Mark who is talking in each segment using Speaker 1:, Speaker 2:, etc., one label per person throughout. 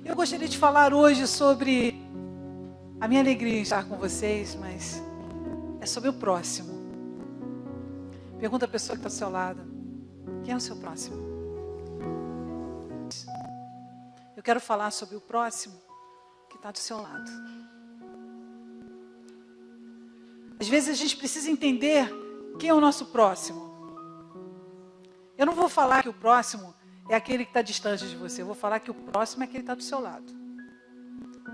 Speaker 1: Eu gostaria de falar hoje sobre a minha alegria em estar com vocês, mas é sobre o próximo. Pergunta a pessoa que está ao seu lado: quem é o seu próximo? Eu quero falar sobre o próximo que está do seu lado. Às vezes a gente precisa entender quem é o nosso próximo. Eu não vou falar que o próximo é aquele que está distante de você. Eu vou falar que o próximo é aquele que está do seu lado.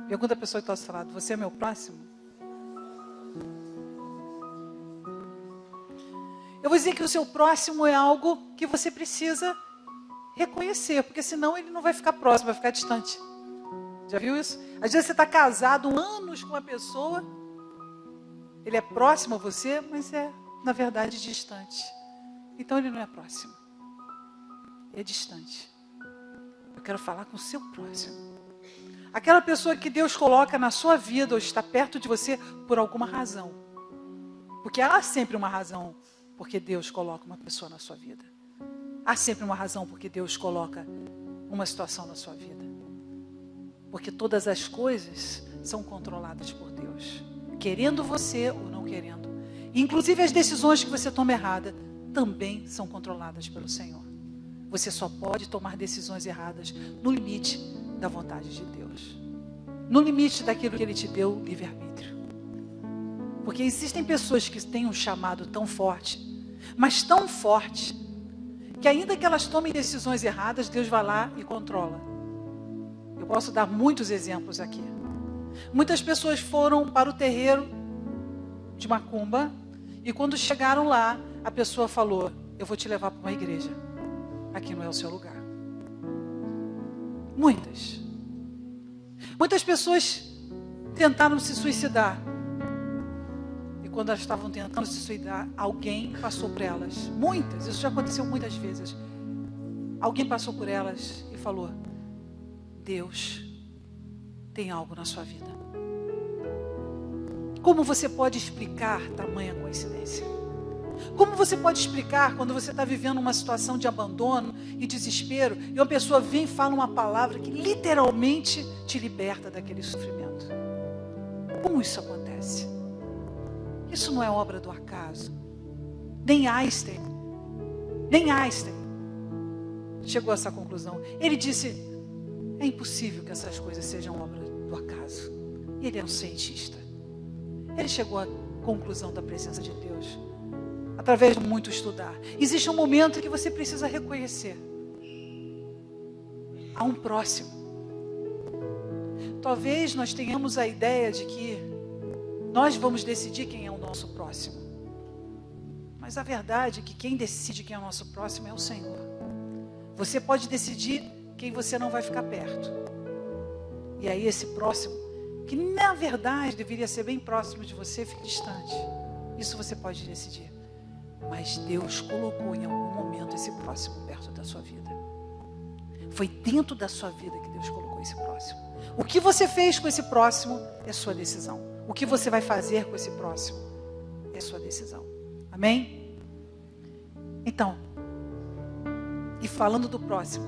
Speaker 1: Pergunta a pessoa que está ao seu lado: você é meu próximo? Eu vou dizer que o seu próximo é algo que você precisa reconhecer, porque senão ele não vai ficar próximo, vai ficar distante. Já viu isso? Às vezes você está casado anos com uma pessoa, ele é próximo a você, mas é, na verdade, distante. Então ele não é próximo, é distante. Eu quero falar com o seu próximo. Aquela pessoa que Deus coloca na sua vida ou está perto de você por alguma razão. Porque há sempre uma razão porque Deus coloca uma pessoa na sua vida. Há sempre uma razão porque Deus coloca uma situação na sua vida. Porque todas as coisas são controladas por Deus. Querendo você ou não querendo. Inclusive as decisões que você toma errada também são controladas pelo Senhor. Você só pode tomar decisões erradas no limite da vontade de Deus. No limite daquilo que Ele te deu, livre-arbítrio. Porque existem pessoas que têm um chamado tão forte, mas tão forte, que ainda que elas tomem decisões erradas, Deus vai lá e controla. Eu posso dar muitos exemplos aqui. Muitas pessoas foram para o terreiro de macumba, e quando chegaram lá, a pessoa falou: eu vou te levar para uma igreja. Aqui não é o seu lugar. Muitas pessoas tentaram se suicidar. E quando elas estavam tentando se suicidar, alguém passou por elas. Muitas, isso já aconteceu muitas vezes. Alguém passou por elas e falou: Deus tem algo na sua vida. Como você pode explicar tamanha coincidência? Como você pode explicar quando você está vivendo uma situação de abandono e desespero e uma pessoa vem e fala uma palavra que literalmente te liberta daquele sofrimento? Como isso acontece? Isso não é obra do acaso. Nem Einstein chegou a essa conclusão. Ele disse: é impossível que essas coisas sejam obra do acaso. E ele é um cientista. Ele chegou à conclusão da presença de Deus através de muito estudar. Existe um momento que você precisa reconhecer: há um próximo. Talvez nós tenhamos a ideia de que nós vamos decidir quem é o nosso próximo. Mas a verdade é que quem decide quem é o nosso próximo é o Senhor. Você pode decidir quem você não vai ficar perto. E aí esse próximo, que na verdade deveria ser bem próximo de você, fica distante. Isso você pode decidir. Mas Deus colocou em algum momento esse próximo perto da sua vida. Foi dentro da sua vida que Deus colocou esse próximo. O que você fez com esse próximo é sua decisão. O que você vai fazer com esse próximo é sua decisão. Amém? Então, e falando do próximo,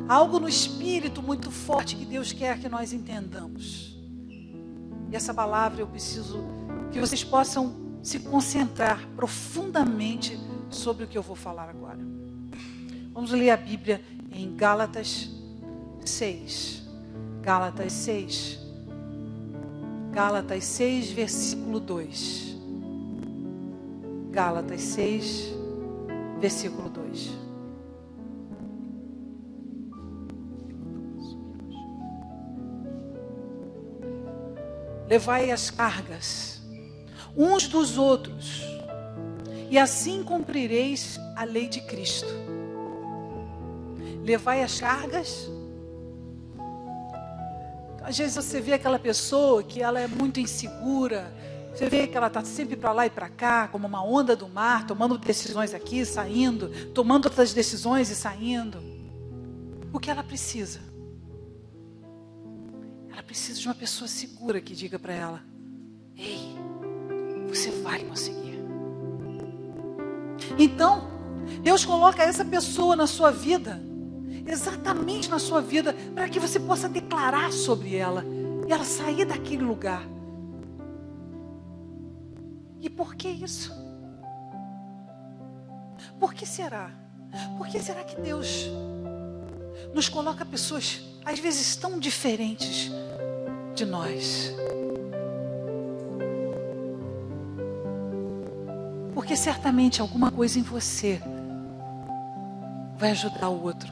Speaker 1: há algo no espírito muito forte que Deus quer que nós entendamos. E essa palavra eu preciso que vocês possam se concentrar profundamente sobre o que eu vou falar agora. Vamos ler a Bíblia em Gálatas 6. Gálatas 6. Gálatas 6, versículo 2. Gálatas 6, versículo 2. Levai as cargas uns dos outros, e assim cumprireis a lei de Cristo. Levai as cargas. Às vezes você vê aquela pessoa que ela é muito insegura, você vê que ela está sempre para lá e para cá, como uma onda do mar, tomando decisões aqui, saindo, tomando outras decisões e saindo. O que ela precisa? Ela precisa de uma pessoa segura que diga para ela: ei, você vai conseguir. Então, Deus coloca essa pessoa na sua vida exatamente na sua vida, para que você possa declarar sobre ela, e ela sair daquele lugar. E por que isso? Por que será? Por que será que Deus nos coloca pessoas, às vezes, tão diferentes de nós? Porque certamente alguma coisa em você vai ajudar o outro.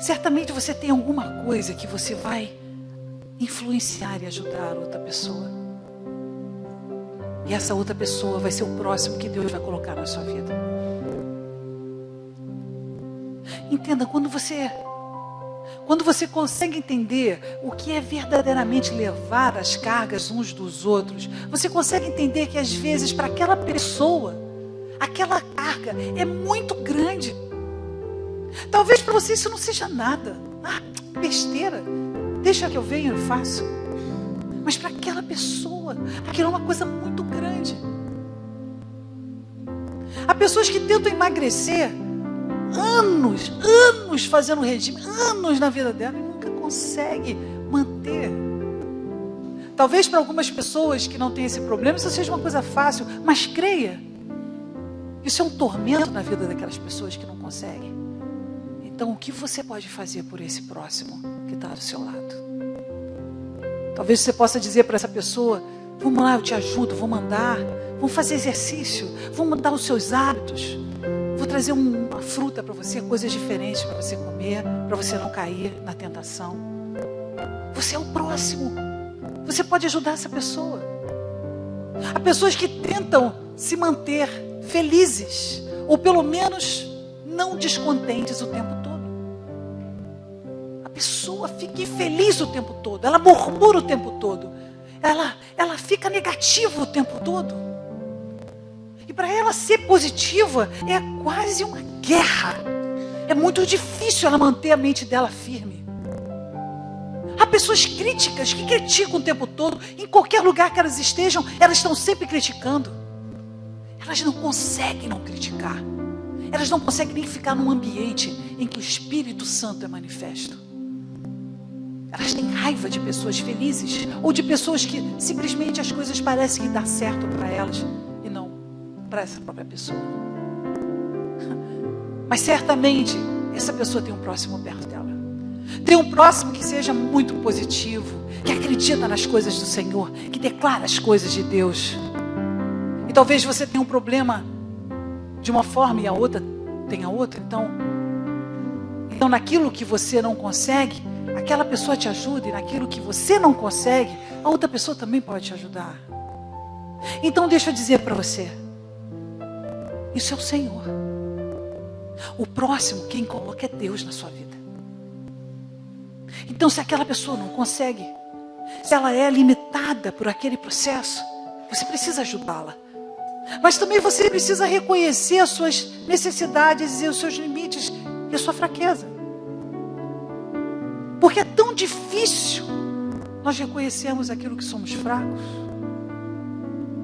Speaker 1: Certamente você tem alguma coisa que você vai influenciar e ajudar outra pessoa. E essa outra pessoa vai ser o próximo que Deus vai colocar na sua vida. Entenda, quando você consegue entender o que é verdadeiramente levar as cargas uns dos outros, você consegue entender que às vezes para aquela pessoa, aquela carga é muito grande. Talvez para você isso não seja nada. Besteira. Deixa que eu venha e faço. Mas para aquela pessoa, aquilo é uma coisa muito grande. Há pessoas que tentam emagrecer anos fazendo regime, anos na vida dela e nunca consegue manter. Talvez para algumas pessoas que não têm esse problema isso seja uma coisa fácil, mas creia, isso é um tormento na vida daquelas pessoas que não conseguem. Então o que você pode fazer por esse próximo que está do seu lado? Talvez você possa dizer para essa pessoa: vamos lá, eu te ajudo, vou mandar, vamos fazer exercício, vamos mudar os seus hábitos, vou trazer uma fruta para você, coisas diferentes para você comer, para você não cair na tentação. Você é o próximo. Você pode ajudar essa pessoa. Há pessoas que tentam se manter felizes, ou pelo menos não descontentes o tempo todo. A pessoa fica infeliz o tempo todo, ela murmura o tempo todo, ela fica negativa o tempo todo. E para ela ser positiva é quase uma guerra. É muito difícil ela manter a mente dela firme. Há pessoas críticas que criticam o tempo todo. Em qualquer lugar que elas estejam, elas estão sempre criticando. Elas não conseguem não criticar. Elas não conseguem nem ficar num ambiente em que o Espírito Santo é manifesto. Elas têm raiva de pessoas felizes ou de pessoas que simplesmente as coisas parecem que dá certo para elas e não para essa própria pessoa. Mas certamente essa pessoa tem um próximo perto dela. Tem um próximo que seja muito positivo, que acredita nas coisas do Senhor, que declara as coisas de Deus. E talvez você tenha um problema de uma forma e a outra tenha outra. Então naquilo que você não consegue, aquela pessoa te ajuda, e naquilo que você não consegue, a outra pessoa também pode te ajudar. Então deixa eu dizer para você, isso é o Senhor. O próximo, quem coloca é Deus na sua vida. Então se aquela pessoa não consegue, se ela é limitada por aquele processo, você precisa ajudá-la. Mas também você precisa reconhecer as suas necessidades e os seus limites e a sua fraqueza. Porque é tão difícil nós reconhecermos aquilo que somos fracos.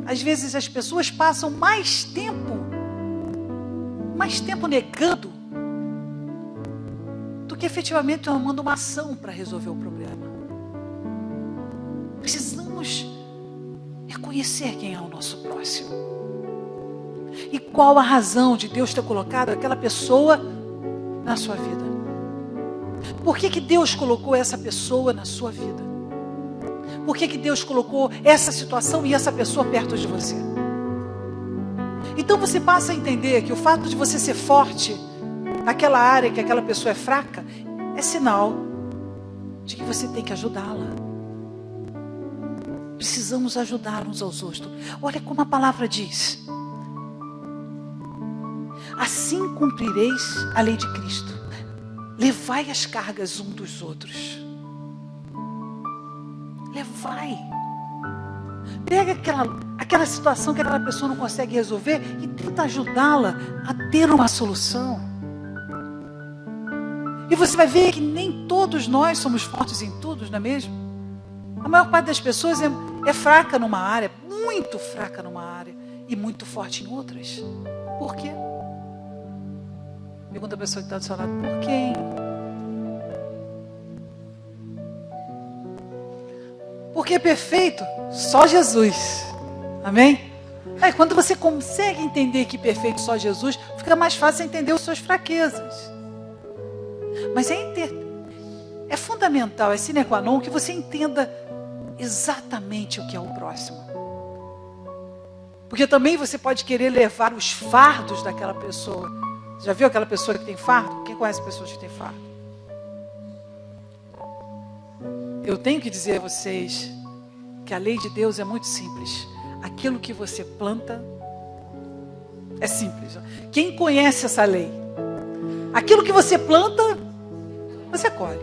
Speaker 1: Às vezes as pessoas passam mais tempo negando do que efetivamente tomando uma ação para resolver o problema. Precisamos reconhecer quem é o nosso próximo. E qual a razão de Deus ter colocado aquela pessoa na sua vida? Por que Deus colocou essa pessoa na sua vida? Por que Deus colocou essa situação e essa pessoa perto de você? Então você passa a entender que o fato de você ser forte naquela área que aquela pessoa é fraca é sinal de que você tem que ajudá-la. Precisamos ajudar uns aos outros. Olha como a palavra diz: assim cumprireis a lei de Cristo. Levai as cargas um dos outros. Levai. Pega aquela situação que aquela pessoa não consegue resolver e tenta ajudá-la a ter uma solução. E você vai ver que nem todos nós somos fortes em tudo, não é mesmo? A maior parte das pessoas é fraca numa área, muito fraca numa área e muito forte em outras. Por quê? Pergunta a pessoa que está do seu lado, por quem? Porque é perfeito só Jesus. Amém? Aí quando você consegue entender que perfeito só Jesus, fica mais fácil entender as suas fraquezas. Mas é fundamental, é sine qua non, que você entenda exatamente o que é o próximo. Porque também você pode querer levar os fardos daquela pessoa. Já viu aquela pessoa que tem fardo? Quem conhece pessoas que têm fardo? Eu tenho que dizer a vocês que a lei de Deus é muito simples. Aquilo que você planta é simples. Quem conhece essa lei? Aquilo que você planta, você colhe.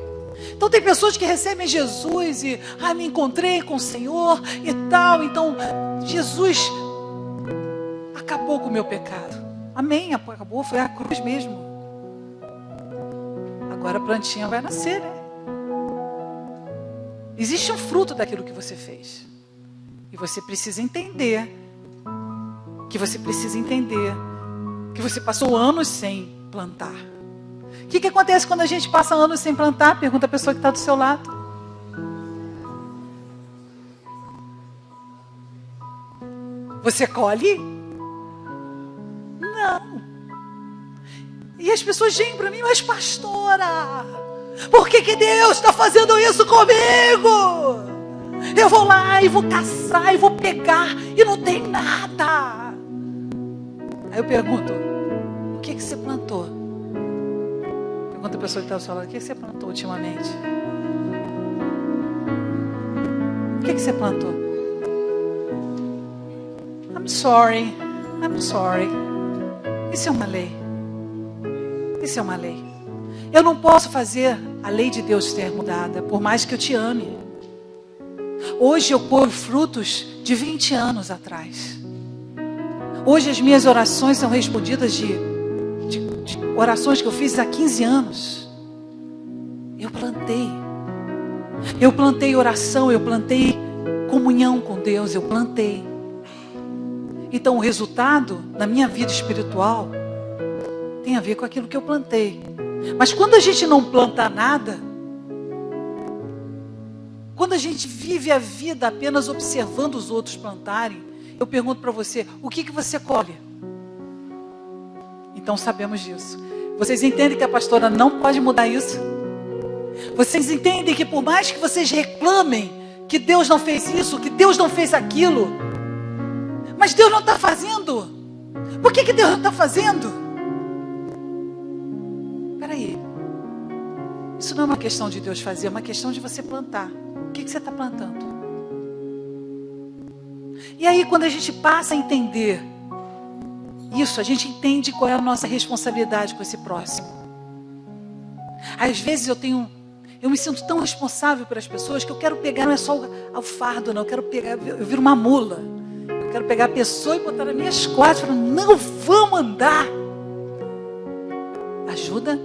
Speaker 1: Então tem pessoas que recebem Jesus e me encontrei com o Senhor e tal. Então Jesus acabou com o meu pecado. Amém, acabou, foi a cruz mesmo. Agora a plantinha vai nascer, né? Existe um fruto daquilo que você fez. E você precisa entender que você passou anos sem plantar. O que acontece quando a gente passa anos sem plantar? Pergunta a pessoa que está do seu lado. Você colhe? Não. E as pessoas vêm para mim, mas pastora, por que Deus está fazendo isso comigo? Eu vou lá e vou caçar e vou pegar e não tem nada. Aí eu pergunto, o que você plantou? Pergunta a pessoa que está ao seu lado, o que você plantou ultimamente? O que você plantou? I'm sorry. Isso é uma lei. Isso é uma lei. Eu não posso fazer a lei de Deus ser mudada, por mais que eu te ame. Hoje eu colho frutos de 20 anos atrás. Hoje as minhas orações são respondidas de orações que eu fiz há 15 anos. Eu plantei oração, eu plantei comunhão com Deus, eu plantei. Então o resultado na minha vida espiritual tem a ver com aquilo que eu plantei. Mas quando a gente não planta nada, quando a gente vive a vida apenas observando os outros plantarem, eu pergunto para você, o que você colhe? Então sabemos disso. Vocês entendem que a pastora não pode mudar isso? Vocês entendem que por mais que vocês reclamem que Deus não fez isso, que Deus não fez aquilo, mas Deus não está fazendo. Por que Deus não está fazendo? Espera aí. Isso não é uma questão de Deus fazer, é uma questão de você plantar. O que você está plantando? E aí quando a gente passa a entender isso, a gente entende qual é a nossa responsabilidade com esse próximo. Às vezes eu me sinto tão responsável pelas pessoas que eu quero pegar, não é só o fardo, não, eu viro uma mula. Eu quero pegar a pessoa e botar nas minhas costas, falando, não, vamos andar. Ajuda?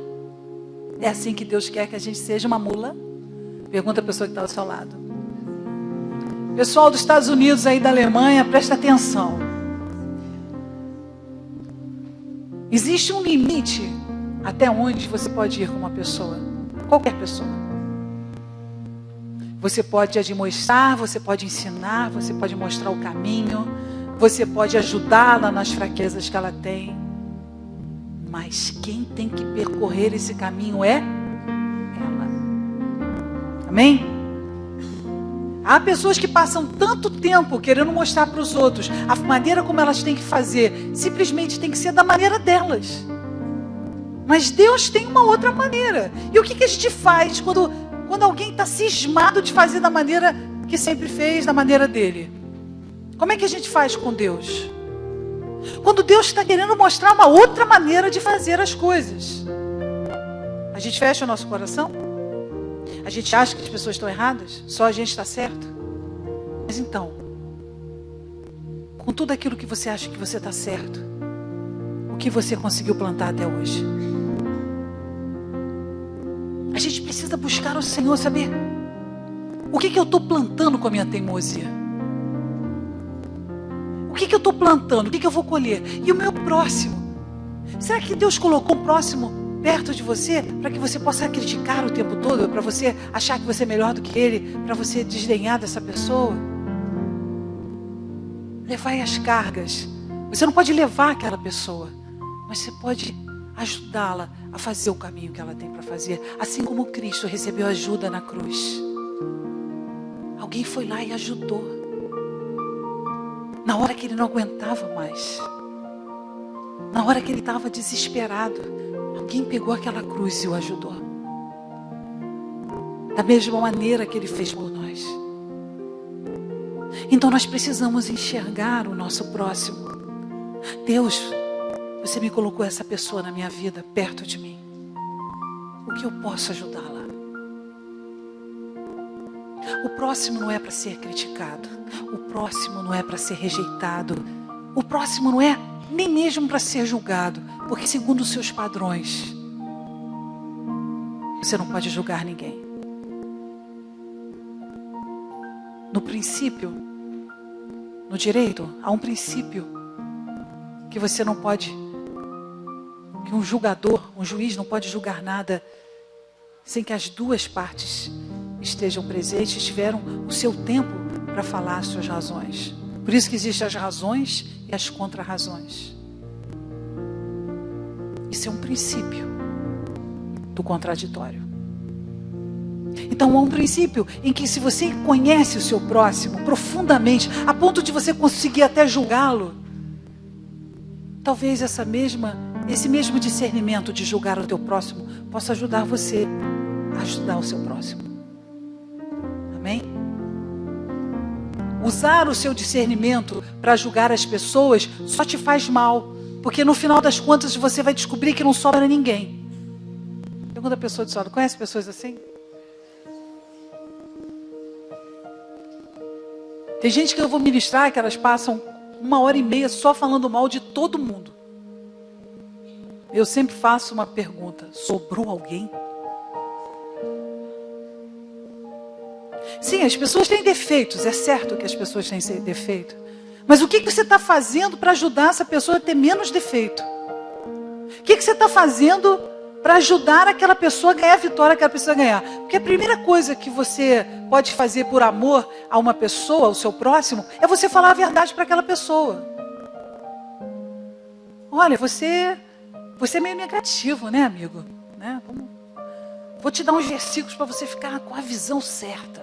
Speaker 1: É assim que Deus quer que a gente seja uma mula? Pergunta a pessoa que está ao seu lado. Pessoal dos Estados Unidos aí, da Alemanha, presta atenção. Existe um limite até onde você pode ir com uma pessoa. Qualquer pessoa. Você pode admoestar, você pode ensinar, você pode mostrar o caminho, você pode ajudá-la nas fraquezas que ela tem. Mas quem tem que percorrer esse caminho é ela. Amém? Há pessoas que passam tanto tempo querendo mostrar para os outros a maneira como elas têm que fazer. Simplesmente tem que ser da maneira delas. Mas Deus tem uma outra maneira. E o que a gente faz quando alguém está cismado de fazer da maneira que sempre fez, da maneira dele? Como é que a gente faz com Deus? Quando Deus está querendo mostrar uma outra maneira de fazer as coisas, a gente fecha o nosso coração? A gente acha que as pessoas estão erradas? Só a gente está certo? Mas então, com tudo aquilo que você acha que você está certo, o que você conseguiu plantar até hoje? A gente precisa buscar o Senhor, saber o que eu estou plantando com a minha teimosia. O que eu estou plantando? O que eu vou colher? E o meu próximo? Será que Deus colocou o próximo perto de você para que você possa criticar o tempo todo, para você achar que você é melhor do que ele, para você desdenhar dessa pessoa? Levai as cargas. Você não pode levar aquela pessoa, mas você pode ajudá-la a fazer o caminho que ela tem para fazer, assim como Cristo recebeu ajuda na cruz. Alguém foi lá e ajudou na hora que ele não aguentava mais, na hora que ele estava desesperado. Alguém pegou aquela cruz e o ajudou, da mesma maneira que ele fez por nós. Então nós precisamos enxergar o nosso próximo. Deus, você me colocou essa pessoa na minha vida, perto de mim. O que eu posso ajudá-la? O próximo não é para ser criticado. O próximo não é para ser rejeitado. O próximo não é nem mesmo para ser julgado. Porque segundo os seus padrões, você não pode julgar ninguém. No princípio, no direito, há um princípio que você não pode, que um julgador, um juiz não pode julgar nada sem que as duas partes estejam presentes, tiveram o seu tempo para falar as suas razões. Por isso que existem as razões e as contra-razões. Isso é um princípio do contraditório. Então há um princípio em que, se você conhece o seu próximo profundamente, a ponto de você conseguir até julgá-lo, talvez esse mesmo discernimento de julgar o teu próximo possa ajudar você a ajudar o seu próximo. Amém? Usar o seu discernimento para julgar as pessoas só te faz mal, porque no final das contas você vai descobrir que não sobra ninguém. Pergunta a pessoa de solo, conhece pessoas assim? Tem gente que eu vou ministrar que elas passam 1h30 só falando mal de todo mundo. Eu sempre faço uma pergunta: sobrou alguém? Sim, as pessoas têm defeitos, é certo que as pessoas têm defeito. Mas o que você está fazendo para ajudar essa pessoa a ter menos defeito? O que você está fazendo para ajudar aquela pessoa a ganhar a vitória que ela precisa ganhar? Porque a primeira coisa que você pode fazer por amor a uma pessoa, ao seu próximo, é você falar a verdade para aquela pessoa. Olha, você é meio negativo, né, amigo? Né? Vou te dar uns versículos para você ficar com a visão certa.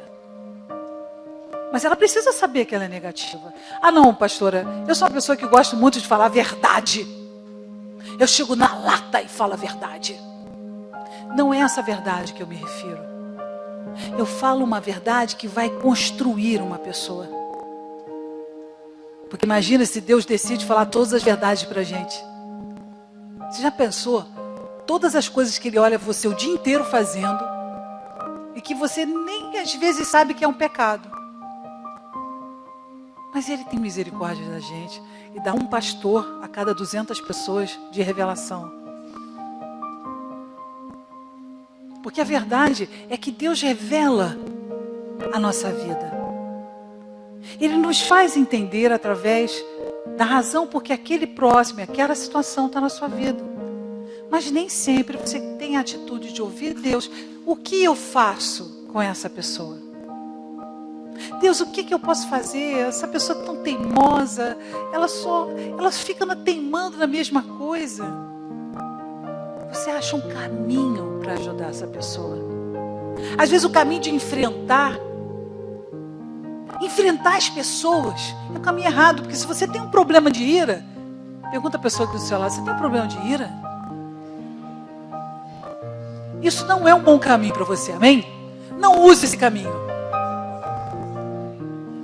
Speaker 1: Mas ela precisa saber que ela é negativa. Ah, não, pastora, eu sou uma pessoa que gosto muito de falar a verdade. Eu chego na lata e falo a verdade. Não é essa verdade que eu me refiro. Eu falo uma verdade que vai construir uma pessoa. Porque imagina se Deus decide falar todas as verdades para a gente. Você já pensou? Todas as coisas que Ele olha você o dia inteiro fazendo e que você nem às vezes sabe que é um pecado. Mas Ele tem misericórdia da gente e dá um pastor a cada 200 pessoas de revelação. Porque a verdade é que Deus revela a nossa vida. Ele nos faz entender através da razão porque aquele próximo, aquela situação está na sua vida. Mas nem sempre você tem a atitude de ouvir Deus. O que eu faço com essa pessoa? Deus, o que eu posso fazer? Essa pessoa é tão teimosa, ela fica teimando na mesma coisa. Você acha um caminho para ajudar essa pessoa. Às vezes o caminho de enfrentar as pessoas é o caminho errado, porque se você tem um problema de ira, pergunta a pessoa que do seu lado, você tem um problema de ira? Isso não é um bom caminho para você, amém? Não use esse caminho.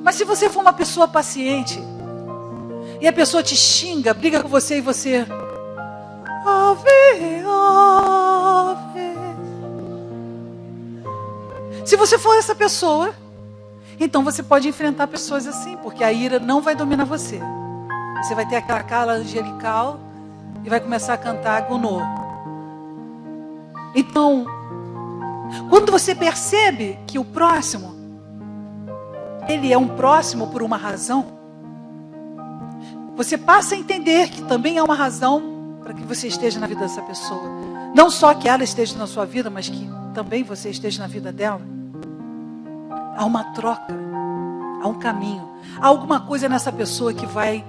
Speaker 1: Mas se você for uma pessoa paciente e a pessoa te xinga, briga com você e você ouve. Se você for essa pessoa, então você pode enfrentar pessoas assim, porque a ira não vai dominar você. Você vai ter aquela cara angelical e vai começar a cantar Gonô. Então, quando você percebe que o próximo, ele é um próximo por uma razão, você passa a entender que também é uma razão para que você esteja na vida dessa pessoa. Não só que ela esteja na sua vida, mas que também você esteja na vida dela. Há uma troca, há um caminho, há alguma coisa nessa pessoa que vai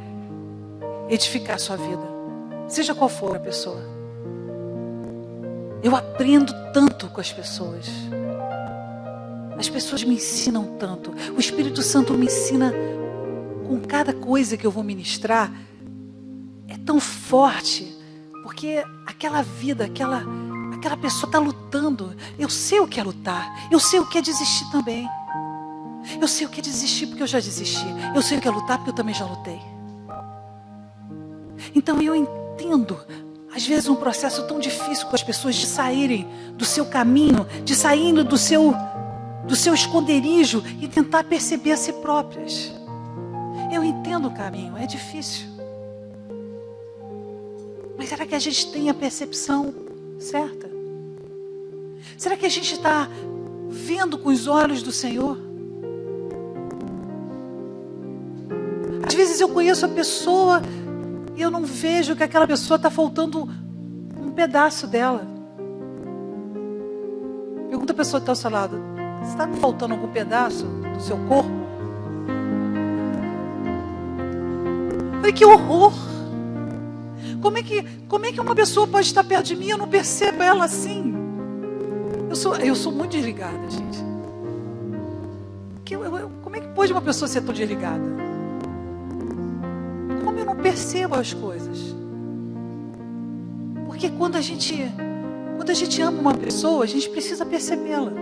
Speaker 1: edificar a sua vida, seja qual for a pessoa. Eu aprendo tanto com as pessoas. As pessoas me ensinam tanto. O Espírito Santo me ensina com cada coisa que eu vou ministrar. É tão forte, porque aquela vida, aquela pessoa está lutando. Eu sei o que é lutar. Eu sei o que é desistir também. Eu sei o que é desistir porque eu já desisti. Eu sei o que é lutar porque eu também já lutei. Então eu entendo, às vezes, um processo tão difícil com as pessoas de saírem do seu caminho, de saírem do seu esconderijo e tentar perceber a si próprias. Eu entendo o caminho, é difícil. Mas será que a gente tem a percepção certa? Será que a gente está vendo com os olhos do Senhor? Às vezes eu conheço a pessoa e eu não vejo que aquela pessoa está faltando um pedaço dela. Pergunta a pessoa que está ao seu lado: está me faltando algum pedaço do seu corpo? Falei, que horror! Como é que uma pessoa pode estar perto de mim e eu não percebo ela assim? Eu sou muito desligada, gente. Como é que pode uma pessoa ser tão desligada? Como eu não percebo as coisas? Porque quando a gente ama uma pessoa, a gente precisa percebê-la.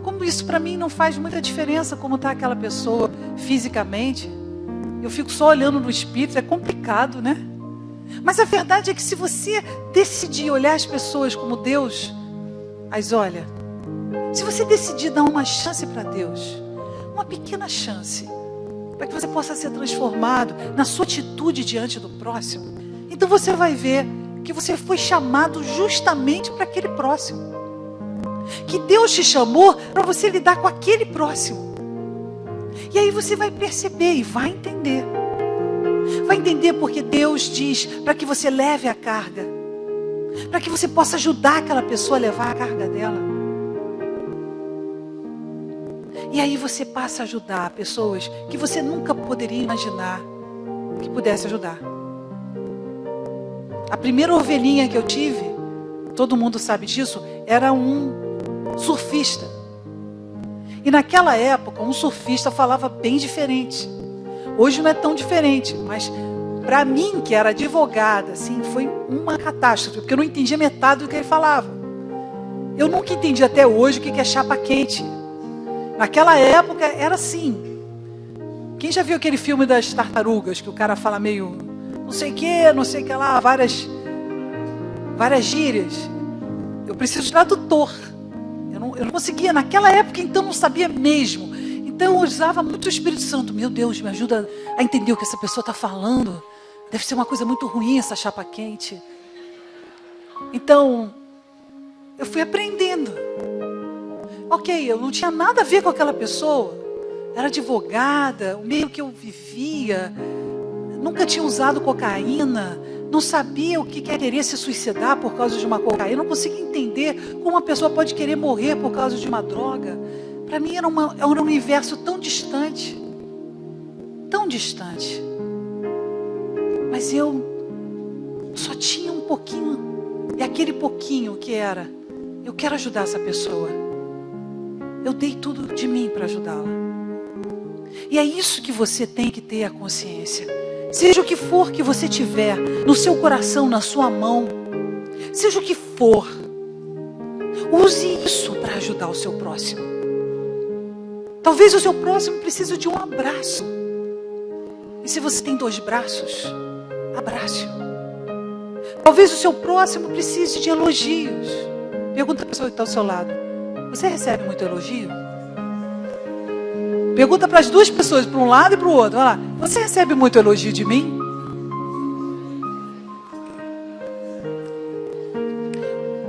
Speaker 1: Como isso para mim não faz muita diferença como está aquela pessoa fisicamente. Eu fico só olhando no espírito, é complicado, né? Mas a verdade é que se você decidir olhar as pessoas como Deus as olha, se você decidir dar uma chance para Deus, uma pequena chance, para que você possa ser transformado na sua atitude diante do próximo, então você vai ver que você foi chamado justamente para aquele próximo. Que Deus te chamou para você lidar com aquele próximo. E aí você vai perceber e vai entender. Vai entender porque Deus diz para que você leve a carga. Para que você possa ajudar aquela pessoa a levar a carga dela. E aí você passa a ajudar pessoas que você nunca poderia imaginar que pudesse ajudar. A primeira ovelhinha que eu tive, todo mundo sabe disso, era um surfista. E naquela época, um surfista falava bem diferente. Hoje não é tão diferente, mas para mim, que era advogada, assim, foi uma catástrofe, porque eu não entendia metade do que ele falava. Eu nunca entendi até hoje o que é chapa quente. Naquela época era assim. Quem já viu aquele filme das tartarugas, que o cara fala meio não sei o que lá, várias gírias? Eu preciso de tradutor. Eu não conseguia, naquela época, então não sabia mesmo. Então eu usava muito o Espírito Santo. Meu Deus, me ajuda a entender o que essa pessoa está falando. Deve ser uma coisa muito ruim essa chapa quente. Então, eu fui aprendendo. Ok, eu não tinha nada a ver com aquela pessoa. Era advogada, o meio que eu vivia. Nunca tinha usado cocaína. Não sabia o que é querer se suicidar por causa de uma cocaína. Eu não conseguia entender como uma pessoa pode querer morrer por causa de uma droga. Para mim era um universo tão distante. Tão distante. Mas eu só tinha um pouquinho. E aquele pouquinho que era: eu quero ajudar essa pessoa. Eu dei tudo de mim para ajudá-la. E é isso que você tem que ter a consciência. Seja o que for que você tiver no seu coração, na sua mão, seja o que for, use isso para ajudar o seu próximo. Talvez o seu próximo precise de um abraço. E se você tem 2 braços, abrace-o. Talvez o seu próximo precise de elogios. Pergunta a pessoa que está ao seu lado: você recebe muito elogio? Pergunta para as 2 pessoas, para um lado e para o outro. Vai lá: você recebe muito elogio de mim?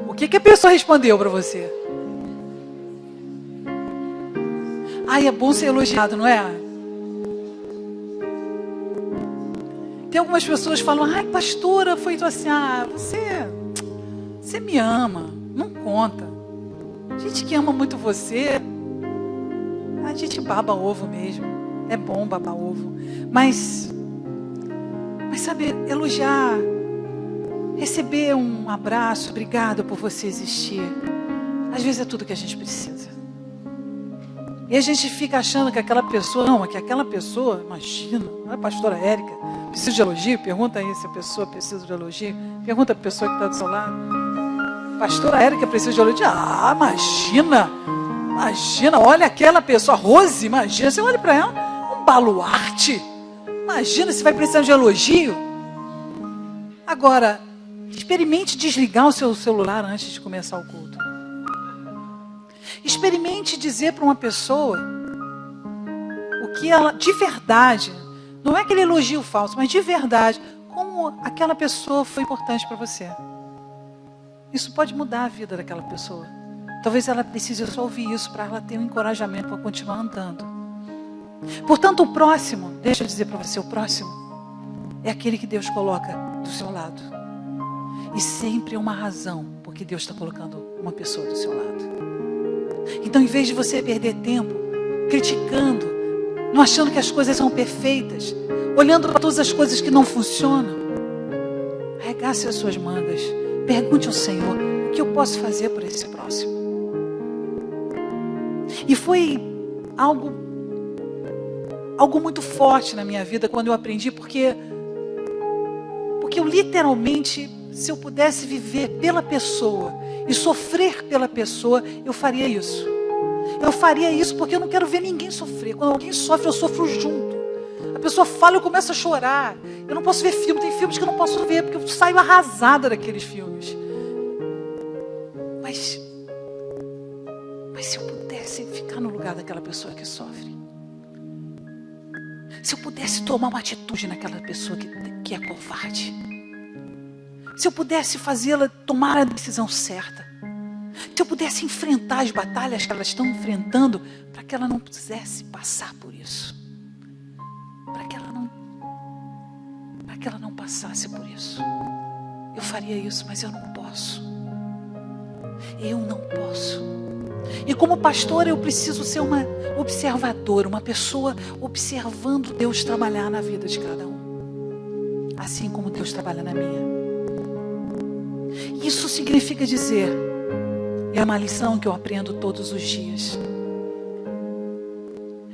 Speaker 1: O que a pessoa respondeu para você? Ai, é bom ser elogiado, não é? Tem algumas pessoas que falam, ai, pastora, foi assim, você me ama, não conta. Gente que ama muito você, a gente baba ovo mesmo. É bom babar ovo. Mas sabe, elogiar, receber um abraço, obrigado por você existir. Às vezes é tudo que a gente precisa. E a gente fica achando que aquela pessoa, imagina, não é a pastora Érica, precisa de elogio? Pergunta aí se a pessoa precisa de elogio. Pergunta a pessoa que está do seu lado. Pastora Érica precisa de elogio? Imagina, olha aquela pessoa, Rose, imagina, você olha para ela, um baluarte. Imagina se vai precisar de elogio. Agora, experimente desligar o seu celular antes de começar o culto. Experimente dizer para uma pessoa o que ela, de verdade, não é aquele elogio falso, mas de verdade, como aquela pessoa foi importante para você. Isso pode mudar a vida daquela pessoa. Talvez ela precise só ouvir isso para ela ter um encorajamento para continuar andando. Portanto, o próximo, deixa eu dizer para você, o próximo é aquele que Deus coloca do seu lado. E sempre é uma razão porque Deus está colocando uma pessoa do seu lado. Então, em vez de você perder tempo criticando, não achando que as coisas são perfeitas, olhando para todas as coisas que não funcionam, arregace as suas mangas, pergunte ao Senhor, o que eu posso fazer por esse próximo? E foi algo muito forte na minha vida quando eu aprendi, porque eu literalmente, se eu pudesse viver pela pessoa e sofrer pela pessoa, eu faria isso. Eu faria isso porque eu não quero ver ninguém sofrer. Quando alguém sofre, eu sofro junto. A pessoa fala, eu começo a chorar. Eu não posso ver filme, tem filmes que eu não posso ver, porque eu saio arrasada daqueles filmes. Mas se eu pudesse ficar no lugar daquela pessoa que sofre, se eu pudesse tomar uma atitude naquela pessoa que é covarde, se eu pudesse fazê-la tomar a decisão certa, se eu pudesse enfrentar as batalhas que elas estão enfrentando, para que ela não quisesse passar por isso, para que ela não passasse por isso, eu faria isso, mas eu não posso. Eu não posso. E como pastor, eu preciso ser uma observadora, uma pessoa observando Deus trabalhar na vida de cada um, assim como Deus trabalha na minha. Isso significa dizer, é uma lição que eu aprendo todos os dias,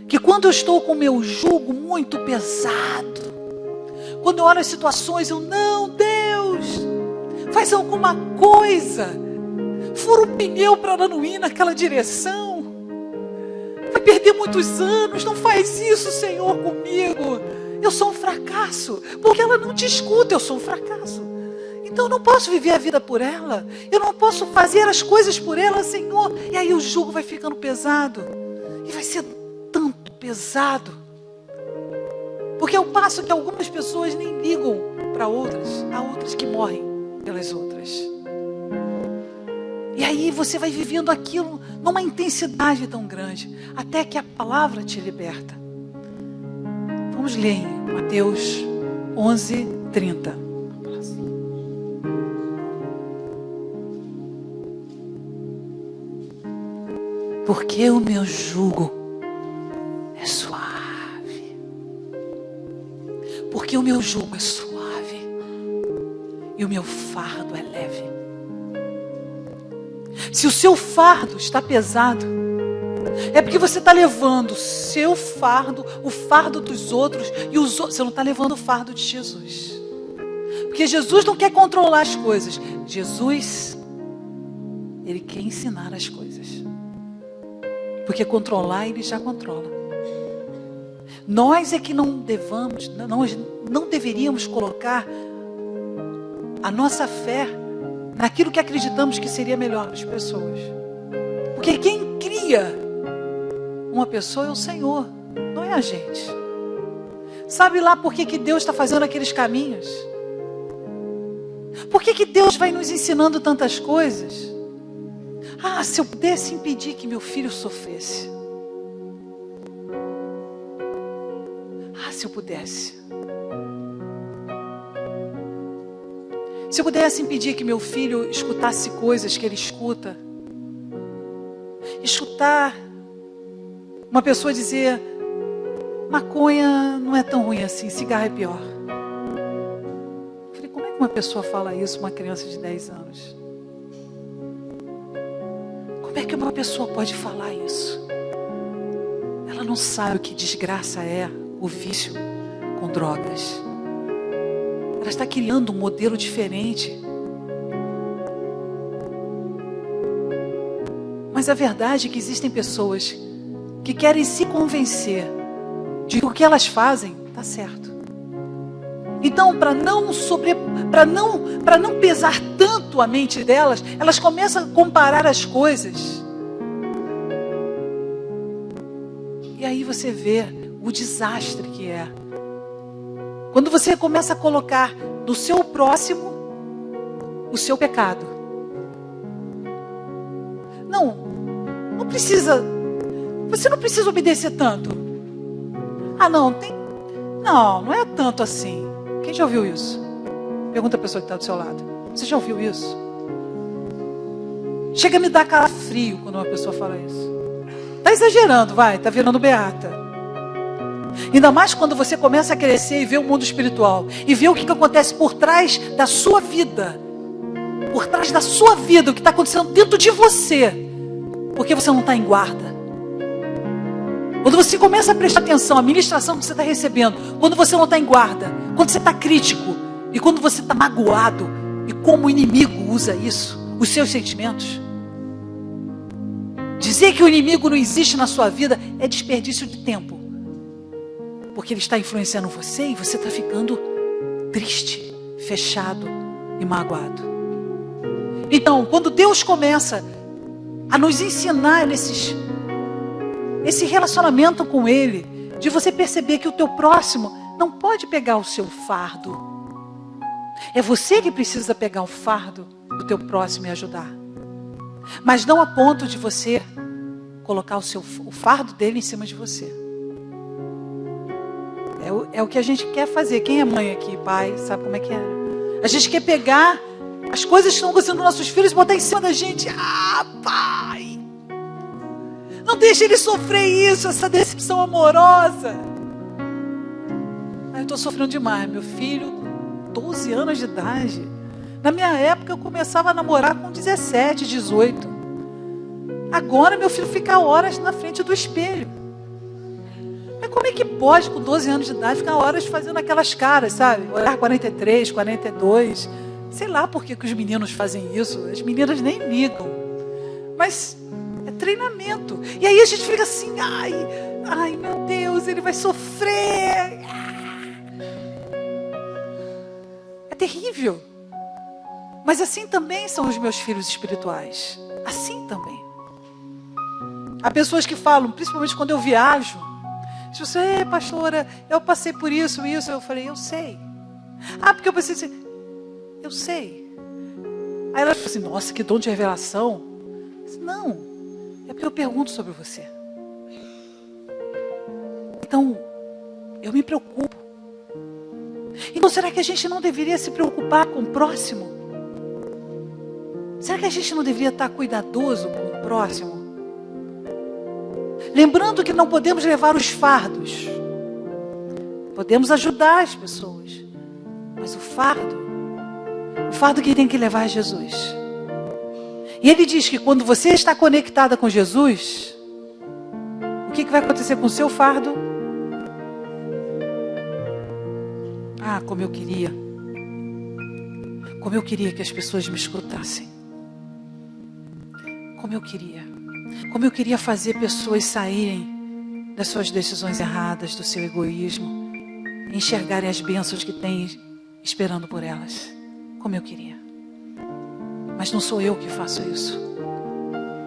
Speaker 1: que quando eu estou com o meu jugo muito pesado, quando eu olho as situações, não, Deus, faz alguma coisa, fura o pneu para ela não ir naquela direção, vai perder muitos anos, não faz isso, Senhor, comigo, eu sou um fracasso, porque ela não te escuta, eu sou um fracasso. Então eu não posso viver a vida por ela. Eu não posso fazer as coisas por ela, Senhor. E aí o jugo vai ficando pesado. E vai ser tanto pesado. Porque ao passo que algumas pessoas nem ligam para outras. Há outras que morrem pelas outras. E aí você vai vivendo aquilo numa intensidade tão grande. Até que a palavra te liberta. Vamos ler em Mateus 11:30. Porque o meu jugo é suave. Porque o meu jugo é suave. E o meu fardo é leve. Se o seu fardo está pesado, é porque você está levando o seu fardo, o fardo dos outros, e os outros. Você não está levando o fardo de Jesus. Porque Jesus não quer controlar as coisas. Jesus, Ele quer ensinar as coisas. Porque controlar, Ele já controla. Nós é que não deveríamos colocar a nossa fé naquilo que acreditamos que seria melhor para as pessoas. Porque quem cria uma pessoa é o Senhor, não é a gente. Sabe lá por que Deus está fazendo aqueles caminhos? Por que Deus vai nos ensinando tantas coisas? Se eu pudesse impedir que meu filho sofresse. Se eu pudesse. Se eu pudesse impedir que meu filho escutasse coisas que ele escuta, escutar uma pessoa dizer: maconha não é tão ruim assim, cigarro é pior. Eu falei: como é que uma pessoa fala isso, uma criança de 10 anos? Como é que uma pessoa pode falar isso? Ela não sabe o que desgraça é o vício com drogas. Ela está criando um modelo diferente. Mas a verdade é que existem pessoas que querem se convencer de que o que elas fazem está certo. Então, para não pesar tanto a mente delas, elas começam a comparar as coisas. E aí você vê o desastre que é. Quando você começa a colocar no seu próximo o seu pecado. Não precisa. Você não precisa obedecer tanto. Não é tanto assim. Quem já ouviu isso? Pergunta a pessoa que está do seu lado. Você já ouviu isso? Chega a me dar calafrio quando uma pessoa fala isso. Está exagerando, está virando beata. Ainda mais quando você começa a crescer e ver o mundo espiritual. E ver o que acontece por trás da sua vida. Por trás da sua vida, o que está acontecendo dentro de você. Porque você não está em guarda. Quando você começa a prestar atenção à ministração que você está recebendo, quando você não está em guarda, quando você está crítico, e quando você está magoado, e como o inimigo usa isso, os seus sentimentos. Dizer que o inimigo não existe na sua vida é desperdício de tempo. Porque ele está influenciando você e você está ficando triste, fechado e magoado. Então, quando Deus começa a nos ensinar esse relacionamento com Ele, de você perceber que o teu próximo não pode pegar o seu fardo. É você que precisa pegar o fardo do teu próximo e ajudar. Mas não a ponto de você colocar o fardo dele em cima de você. É o que a gente quer fazer. Quem é mãe aqui, pai, sabe como é que é? A gente quer pegar as coisas que estão acontecendo com nossos filhos e botar em cima da gente. Pai! Não deixe ele sofrer isso, essa decepção amorosa. Eu estou sofrendo demais. Meu filho, com 12 anos de idade. Na minha época, eu começava a namorar com 17, 18. Agora, meu filho fica horas na frente do espelho. Mas como é que pode, com 12 anos de idade, ficar horas fazendo aquelas caras, sabe? Olhar 43, 42. Sei lá por que os meninos fazem isso. As meninas nem ligam. Mas é treinamento. E aí a gente fica assim, ai meu Deus, ele vai sofrer. É terrível. Mas assim também são os meus filhos espirituais. Assim também. Há pessoas que falam, principalmente quando eu viajo, se você, pastora, eu passei por isso. Eu falei, eu sei. Porque eu pensei assim, eu sei. Aí ela falou assim, nossa, que dom de revelação. Eu disse, não, é porque eu pergunto sobre você. Então, eu me preocupo. Então, será que a gente não deveria se preocupar com o próximo? Será que a gente não deveria estar cuidadoso com o próximo? Lembrando que não podemos levar os fardos. Podemos ajudar as pessoas. Mas o fardo que tem que levar é Jesus. E ele diz que quando você está conectada com Jesus, o que vai acontecer com o seu fardo? Como eu queria. Como eu queria que as pessoas me escutassem. Como eu queria. Como eu queria fazer pessoas saírem das suas decisões erradas, do seu egoísmo, e enxergarem as bênçãos que tem esperando por elas. Como eu queria. Mas não sou eu que faço isso.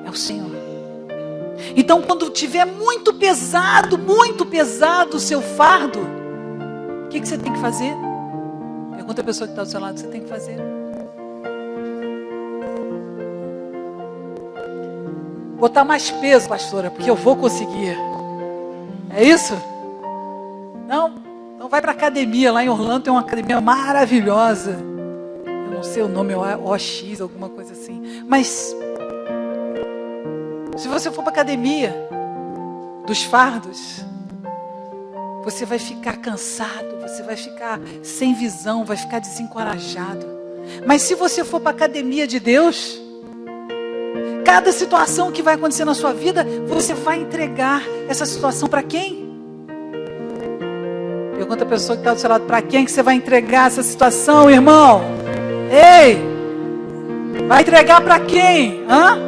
Speaker 1: É o Senhor. Então, quando tiver muito pesado o seu fardo, o que você tem que fazer? Pergunta a pessoa que está do seu lado, o que você tem que fazer? Botar mais peso, pastora, porque eu vou conseguir. É isso? Não? Então vai para a academia, lá em Orlando tem uma academia maravilhosa. Eu não sei o nome, OX, alguma coisa assim. Mas, se você for para a academia dos fardos, você vai ficar cansado, você vai ficar sem visão, vai ficar desencorajado. Mas se você for para a academia de Deus, cada situação que vai acontecer na sua vida, você vai entregar essa situação para quem? Pergunta a pessoa que está do seu lado, para quem que você vai entregar essa situação, irmão? Ei! Vai entregar para quem? Hã?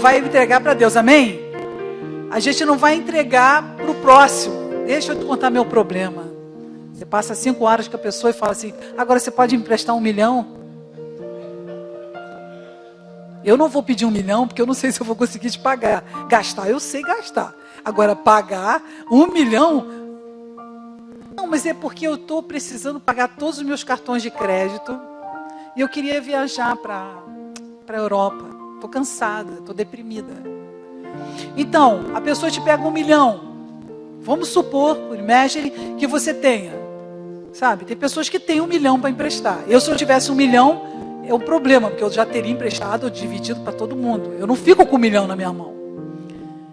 Speaker 1: Vai entregar para Deus, amém? A gente não vai entregar para o próximo. Deixa eu te contar meu problema. Você passa 5 horas com a pessoa e fala assim, agora você pode me emprestar 1 milhão? Eu não vou pedir 1 milhão, porque eu não sei se eu vou conseguir te pagar. Gastar, eu sei gastar. Agora, pagar 1 milhão? Não, mas é porque eu estou precisando pagar todos os meus cartões de crédito. E eu queria viajar para a Europa. Estou cansada, estou deprimida. Então, a pessoa te pega 1 milhão. Vamos supor, imagine, que você tenha. Sabe, tem pessoas que têm 1 milhão para emprestar. Se eu tivesse 1 milhão, é um problema, porque eu já teria emprestado ou dividido para todo mundo. Eu não fico com 1 milhão na minha mão.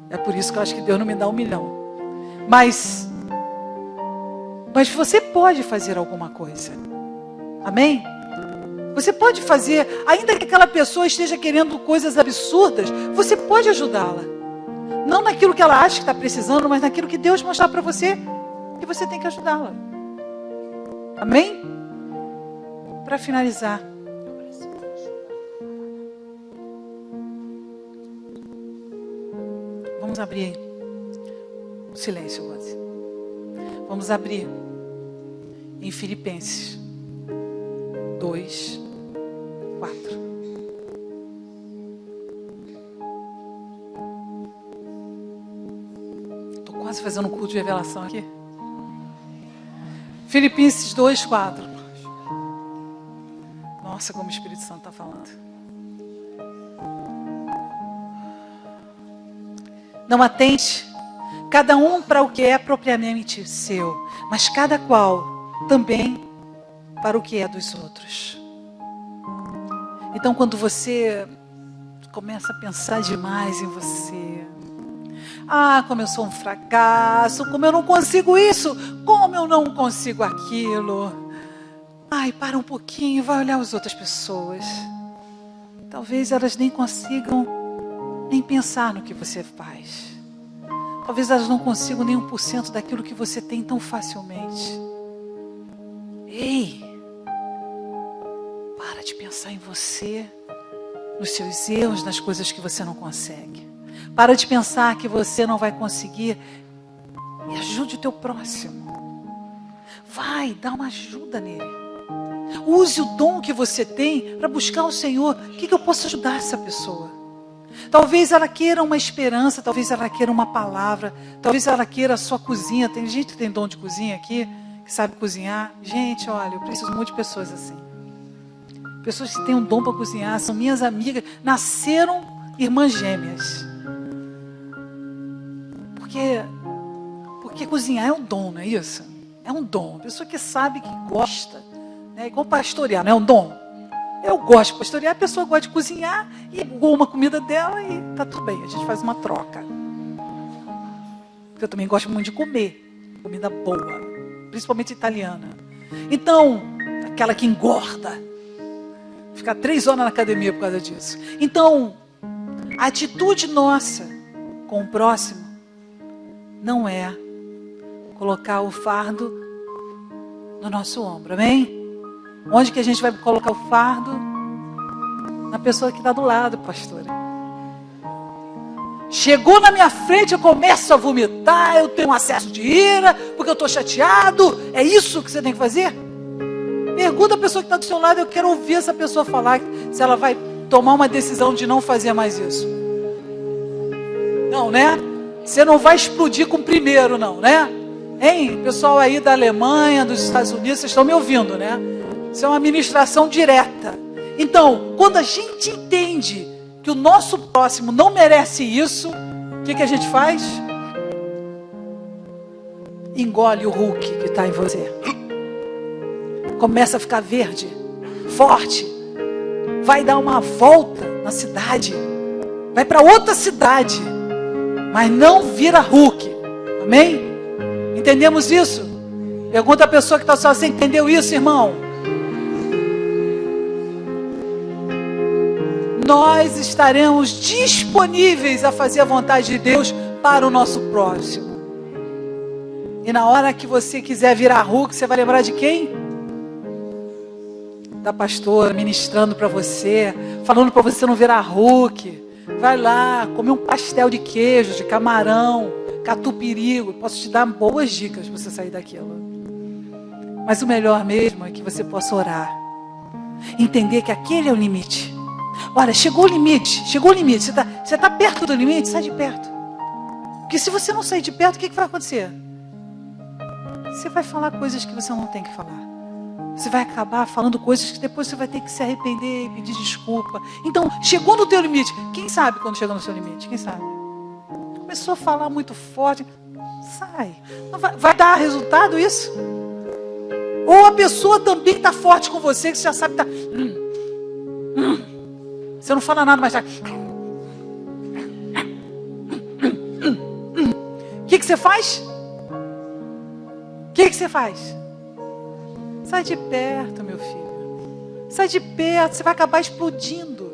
Speaker 1: É por isso que eu acho que Deus não me dá 1 milhão. Mas você pode fazer alguma coisa. Amém? Você pode fazer, ainda que aquela pessoa esteja querendo coisas absurdas, você pode ajudá-la. Não naquilo que ela acha que está precisando, mas naquilo que Deus mostrar para você, que você tem que ajudá-la. Amém? Para finalizar. Vamos abrir o silêncio, Rose. Vamos abrir em Filipenses 2, 4. Estou quase fazendo um culto de revelação aqui. Filipenses 2, 4. Nossa, como o Espírito Santo está falando. Não atente cada um para o que é propriamente seu, mas cada qual também para o que é dos outros. Então, quando você começa a pensar demais em você, como eu sou um fracasso, como eu não consigo isso, como eu não consigo aquilo. Para um pouquinho, vai olhar as outras pessoas. Talvez elas nem consigam nem pensar no que você faz. Talvez elas não consigam nem 1% daquilo que você tem tão facilmente. Ei! Para de pensar em você, nos seus erros, nas coisas que você não consegue. Para de pensar que você não vai conseguir e ajude o teu próximo. Vai, dá uma ajuda nele. Use o dom que você tem para buscar o Senhor. O que eu posso ajudar essa pessoa? Talvez ela queira uma esperança, talvez ela queira uma palavra, talvez ela queira a sua cozinha. Tem gente que tem dom de cozinha aqui, que sabe cozinhar. Gente, olha, eu preciso muito de pessoas assim. Pessoas que têm um dom para cozinhar, são minhas amigas, nasceram irmãs gêmeas. Porque cozinhar é um dom, não é isso? É um dom. Pessoa que sabe, que gosta. É igual pastorear, não é um dom? Eu gosto de pastorear, a pessoa gosta de cozinhar e uma comida dela e tá tudo bem, a gente faz uma troca. Eu também gosto muito de comer, comida boa, principalmente italiana. Então, aquela que engorda, ficar 3 horas na academia por causa disso. Então, a atitude nossa com o próximo não é colocar o fardo no nosso ombro, amém? Onde que a gente vai colocar o fardo? Na pessoa que está do lado, pastora. Chegou na minha frente, eu começo a vomitar, eu tenho um acesso de ira, porque eu estou chateado. É isso que você tem que fazer? Pergunta a pessoa que está do seu lado, eu quero ouvir essa pessoa falar se ela vai tomar uma decisão de não fazer mais isso. Não, né? Você não vai explodir com o primeiro, não, né? Hein? Pessoal aí da Alemanha, dos Estados Unidos, vocês estão me ouvindo, né? Isso é uma ministração direta. Então, quando a gente entende que o nosso próximo não merece isso, o que a gente faz? Engole o Hulk que está em você. começa a ficar verde, forte, vai dar uma volta na cidade, vai para outra cidade, mas não vira Hulk. Amém? Entendemos isso? Pergunta a pessoa que está só, você entendeu isso, irmão? Nós estaremos disponíveis a fazer a vontade de Deus para o nosso próximo. E na hora que você quiser virar Hulk, você vai lembrar de quem? Da pastora ministrando para você, falando para você não virar Hulk. Vai lá, come um pastel de queijo, de camarão, catupiry. Posso te dar boas dicas para você sair daquilo. Mas o melhor mesmo é que você possa orar. Entender que aquele é o limite. Olha, chegou o limite. Você está perto do limite, sai de perto. Porque se você não sair de perto, o que vai acontecer? Você vai falar coisas que você não tem que falar. Você vai acabar falando coisas que depois você vai ter que se arrepender e pedir desculpa. Então, chegou no teu limite. Quem sabe quando chega no seu limite? Quem sabe? Começou a falar muito forte. Sai. Vai dar resultado isso? Ou a pessoa também está forte com você, que você já sabe que está... Você não fala nada, mas já... O que você faz? O que você faz? Sai de perto, meu filho. Sai de perto, você vai acabar explodindo.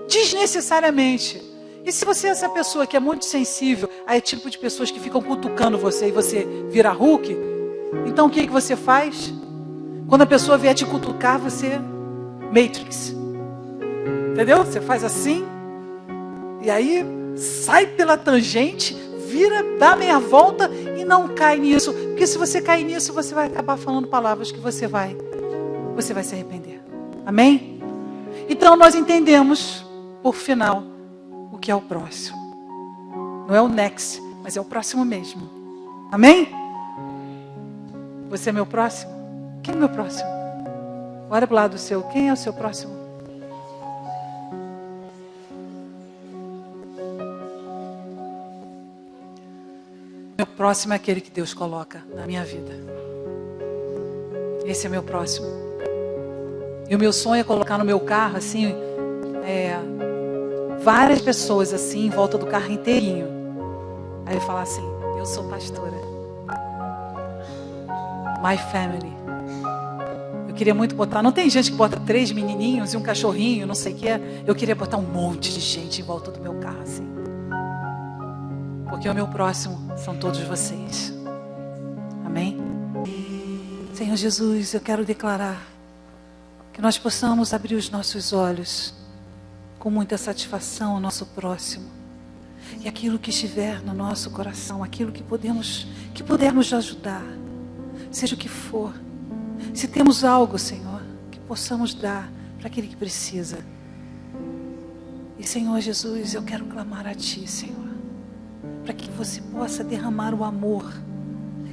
Speaker 1: Desnecessariamente. E se você é essa pessoa que é muito sensível a esse tipo de pessoas que ficam cutucando você e você vira Hulk, então o que você faz? Quando a pessoa vier te cutucar, você... Matrix. Entendeu? Você faz assim, e aí sai pela tangente, vira, dá meia volta e não cai nisso. Porque se você cair nisso, você vai acabar falando palavras que você vai se arrepender. Amém? Então nós entendemos, por final, o que é o próximo. Não é o next, mas é o próximo mesmo. Amém? Você é meu próximo? Quem é meu próximo? Olha para o lado seu. Quem é o seu próximo? Meu próximo é aquele que Deus coloca na minha vida. Esse é meu próximo. E o meu sonho é colocar no meu carro, assim, várias pessoas, assim, em volta do carro inteirinho. Aí eu falar assim, eu sou pastora. My family. Eu queria muito botar, não tem gente que bota 3 menininhos e um cachorrinho, não sei o que é. Eu queria botar um monte de gente em volta do meu carro, assim. Porque o meu próximo são todos vocês. Amém? Senhor Jesus, eu quero declarar que nós possamos abrir os nossos olhos com muita satisfação ao nosso próximo. E aquilo que estiver no nosso coração, aquilo que pudermos ajudar, seja o que for. Se temos algo, Senhor, que possamos dar para aquele que precisa. E Senhor Jesus, eu quero clamar a Ti, Senhor, para que você possa derramar o amor,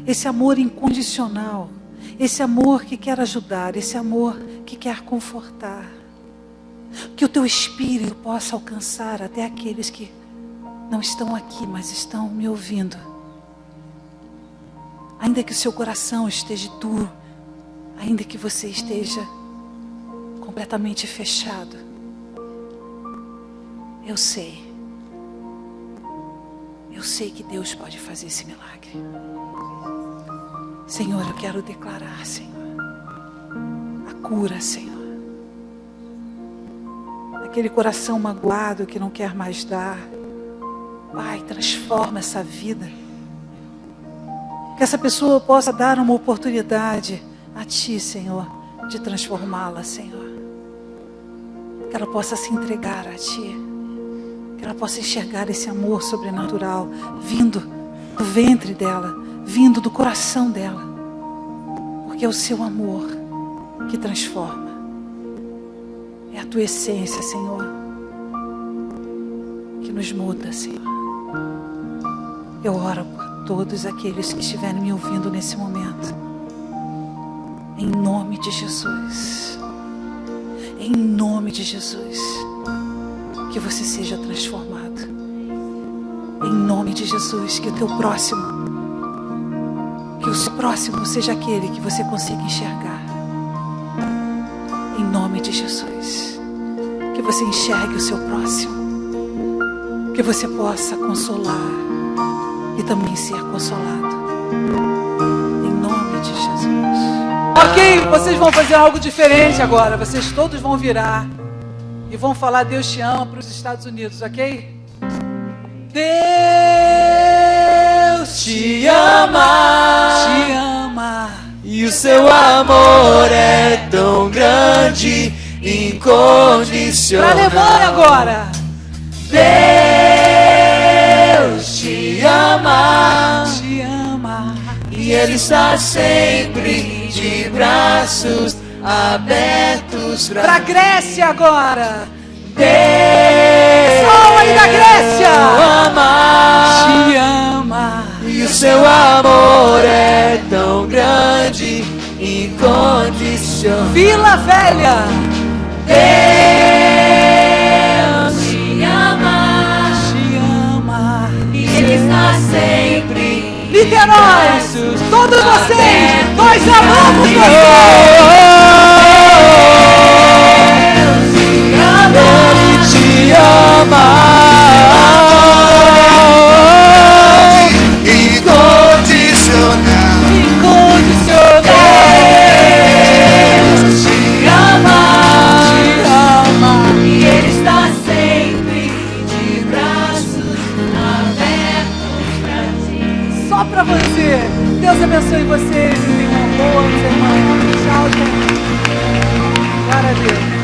Speaker 1: esse amor incondicional, esse amor que quer ajudar, esse amor que quer confortar. Que o Teu Espírito possa alcançar até aqueles que não estão aqui, mas estão me ouvindo. Ainda que o seu coração esteja duro, ainda que você esteja completamente fechado, eu sei que Deus pode fazer esse milagre. Senhor, eu quero declarar, Senhor, a cura, Senhor. Aquele coração magoado que não quer mais dar. Pai, transforma essa vida. Que essa pessoa possa dar uma oportunidade a Ti, Senhor, de transformá-la, Senhor. Que ela possa se entregar a Ti. Que ela possa enxergar esse amor sobrenatural vindo do ventre dela, vindo do coração dela. Porque é o Seu amor que transforma. É a Tua essência, Senhor, que nos muda, Senhor. Eu oro por todos aqueles que estiverem me ouvindo nesse momento. Em nome de Jesus. Em nome de Jesus. Que você seja transformado. Em nome de Jesus. Que o teu próximo, que o seu próximo seja aquele que você consiga enxergar. de Jesus. Que você enxergue o seu próximo. Que você possa consolar e também ser consolado. Em nome de Jesus. Ok, vocês vão fazer algo diferente agora. Vocês todos vão virar e vão falar Deus te ama para os Estados Unidos, ok? Deus
Speaker 2: Te ama,
Speaker 1: te ama.
Speaker 2: e o seu amor é tão grande,
Speaker 1: Para
Speaker 2: incondicional.
Speaker 1: a Alemanha agora.
Speaker 2: Deus te ama,
Speaker 1: Te ama.
Speaker 2: e Ele está sempre de braços abertos
Speaker 1: Para a Grécia agora.
Speaker 2: Deus
Speaker 1: Pessoal aí da Grécia.
Speaker 2: ama,
Speaker 1: Te ama.
Speaker 2: e o seu amor é tão grande, incondicional.
Speaker 1: Vila Velha.
Speaker 2: Deus te ama,
Speaker 1: Te ama.
Speaker 2: e Ele está sempre.
Speaker 1: Niterói. Todos vocês. Nós amamos vocês.
Speaker 2: Ele te ama, incondicional. Deus te ama, e Ele está sempre de braços abertos pra ti.
Speaker 1: Só para você. Deus abençoe vocês. Tenham uma boa semana. Tchau, gente. Glória a Deus.